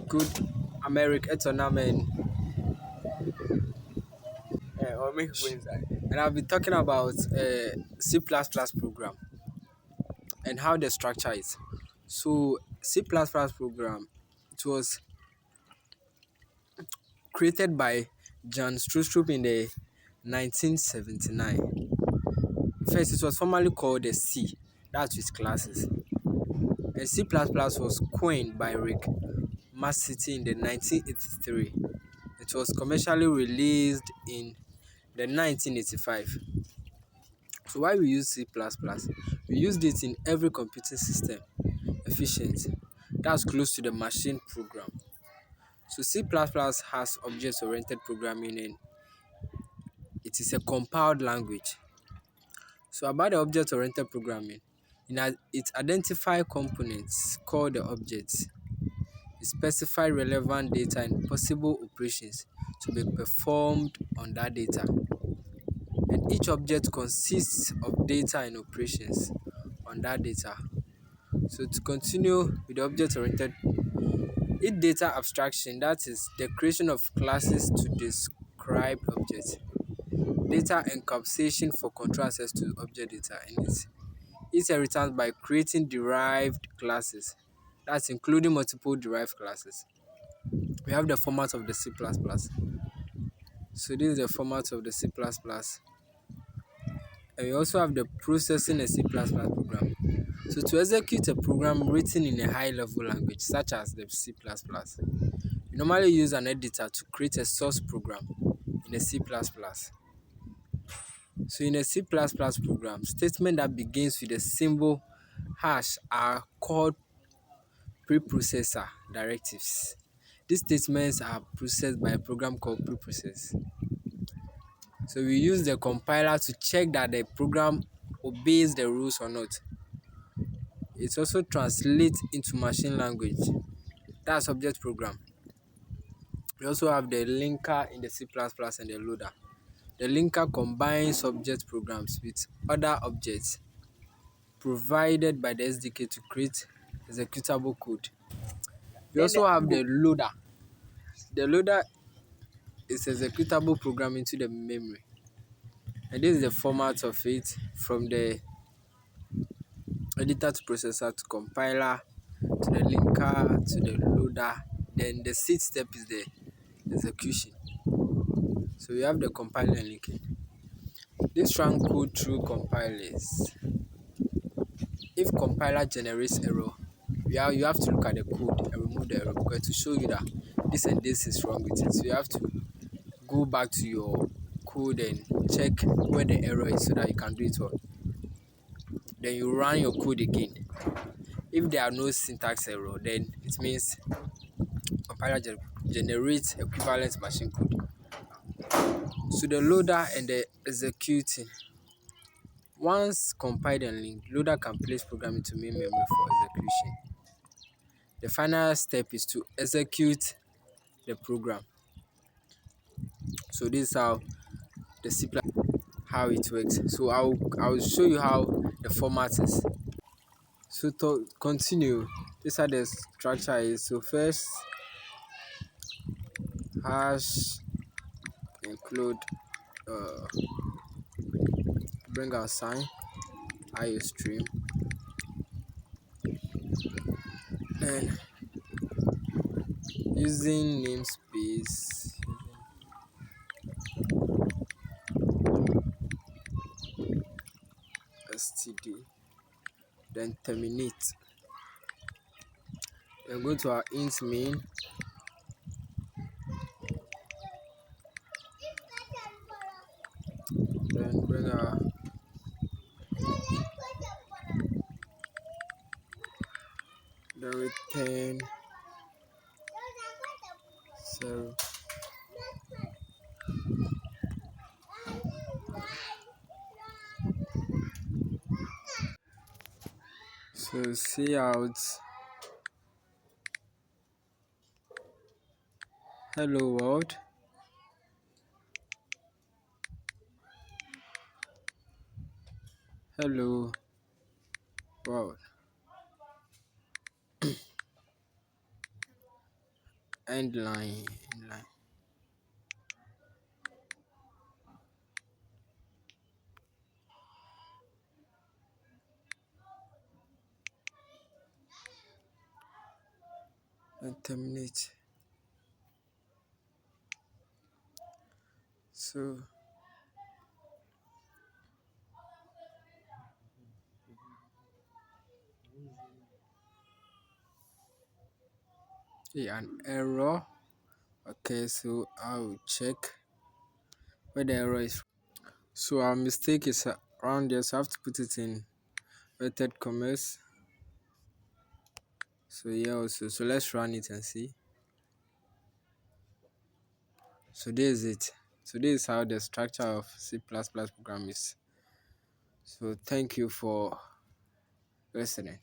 Good American Etonamen or make go inside. And I'll be talking about C++ program and how the structure is. So C++ program, it was created by John Strostrup in the 1979. First, it was formerly called the C, that's with classes. And C++ was coined by Rick Massey in the 1983. It was commercially released in the 1985. So why we use C++? We used it in every computing system, efficient. That's close to the machine program. So C++ has object-oriented programming and it is a compiled language. So about the object-oriented programming, it identifies components called the objects. It specifies relevant data and possible operations to be performed on that data. And each object consists of data and operations on that data. So to continue with the object-oriented, each data abstraction, that is the creation of classes to describe objects, data encapsulation for control access to object data, and its inheritance by creating derived classes, that's including multiple derived classes. We have the format of the C++. So this is the format of the C++. And we also have the processing a C++ program. So to execute a program written in a high-level language such as the C++, we normally use an editor to create a source program in a C++. So in a C++ program, statements that begins with a symbol hash are called preprocessor directives. These statements are processed by a program called preprocess. So we use the compiler to check that the program obeys the rules or not. It also translates into machine language. That's object program. We also have the linker in the C++ and the loader. The linker combines object programs with other objects provided by the SDK to create executable code. We Then also the have go. the loader. The loader is executable program into the memory. And this is the format of it from the editor to processor to compiler to the linker to the loader. Then the sixth step is the execution. So we have the compiler and linking. This run code through compilers. If compiler generates error, you have to look at the code and remove the error because to show you that this and this is wrong with it. So you have to go back to your code and check where the error is so that you can do it well. Then you run your code again. If there are no syntax error, then it means compiler generates equivalent machine code. So the loader and the executing. Once compiled and linked, loader can place program into main memory for execution. The final step is to execute the program. So this is how the C++ how it works. So I'll show you how the format is. So to continue, this is how the structure is. So first hash include bring our sign iostream, then using namespace std, then terminate. Then go to our int main, then bring our the return 0. So see out hello world. Hello world. end line, end line. And terminate. So yeah, an error. Okay, so I'll check where the error is. So our mistake is around there, so I have to put it in inverted commas. So yeah, also, so let's run it and see. So this is it. So this is how the structure of C++ program is. So thank you for listening.